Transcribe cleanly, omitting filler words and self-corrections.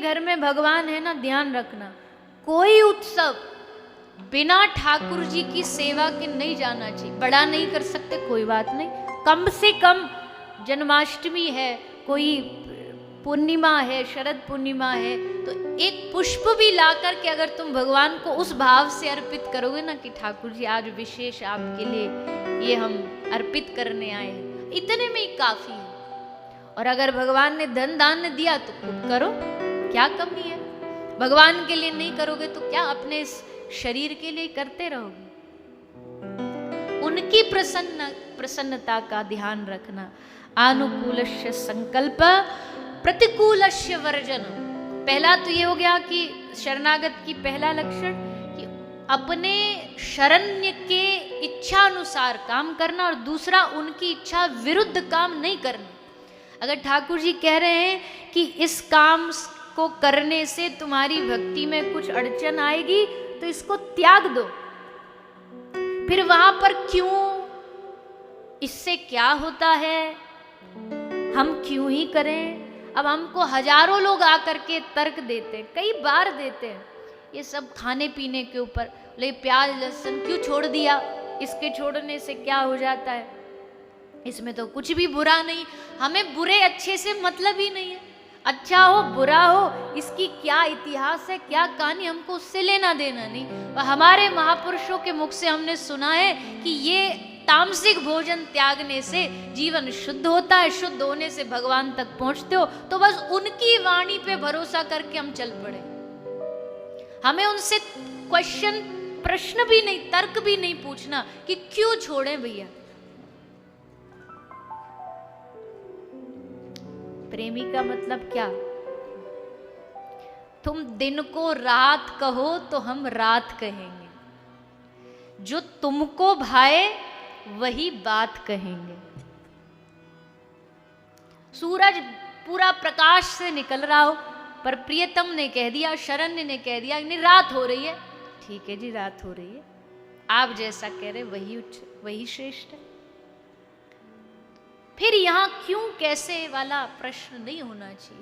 घर में भगवान है ना, ध्यान रखना, कोई उत्सव बिना ठाकुर जी की सेवा के नहीं जाना चाहिए। बड़ा नहीं कर सकते कोई बात नहीं, कम से कम जन्माष्टमी है, कोई पूर्णिमा है, शरद पूर्णिमा है, तो एक पुष्प भी ला करके अगर तुम भगवान को उस भाव से अर्पित करोगे ना कि ठाकुर जी आज विशेष आपके लिए ये हम अर्पित करने आए हैं, इतने में ही काफी है। और अगर भगवान ने धन दान दिया तो खुद करो, क्या कमी है। भगवान के लिए नहीं करोगे तो क्या अपने इस शरीर के लिए करते रहोगे। उनकी प्रसन्नता का ध्यान रखना। अनुकूलस्य संकल्प प्रतिकूलस्य वर्जन। पहला तो ये हो गया कि शरणागत की पहला लक्षण कि अपने शरण्य के इच्छा अनुसार काम करना, और दूसरा उनकी इच्छा विरुद्ध काम नहीं करना। अगर ठाकुर जी कह रहे हैं कि इस काम को करने से तुम्हारी भक्ति में कुछ अड़चन आएगी तो इसको त्याग दो, फिर वहां पर क्यों, इससे क्या होता है, हम क्यों ही करें। अब हमको हजारों लोग आकर के तर्क देते, कई बार देते हैं, ये सब खाने पीने के ऊपर, ले प्याज लहसुन क्यों छोड़ दिया, इसके छोड़ने से क्या हो जाता है, इसमें तो कुछ भी बुरा नहीं, हमें बुरे अच्छे से मतलब ही नहीं है, अच्छा हो बुरा हो इसकी क्या इतिहास है, क्या कहानी, हमको उससे लेना देना नहीं। और हमारे महापुरुषों के मुख से हमने सुना है कि ये तामसिक भोजन त्यागने से जीवन शुद्ध होता है, शुद्ध होने से भगवान तक पहुंचते हो। तो बस उनकी वाणी पे भरोसा करके हम चल पड़े, हमें उनसे क्वेश्चन, प्रश्न भी नहीं, तर्क भी नहीं पूछना कि क्यों छोड़े भैया। प्रेमी का मतलब क्या, तुम दिन को रात कहो तो हम रात कहेंगे, जो तुमको भाए वही बात कहेंगे। सूरज पूरा प्रकाश से निकल रहा हो पर प्रियतम ने कह दिया, शरण्य ने कह दिया नहीं रात हो रही है, ठीक है जी रात हो रही है, आप जैसा कह रहे वही श्रेष्ठ है। फिर यहां क्यों कैसे वाला प्रश्न नहीं होना चाहिए।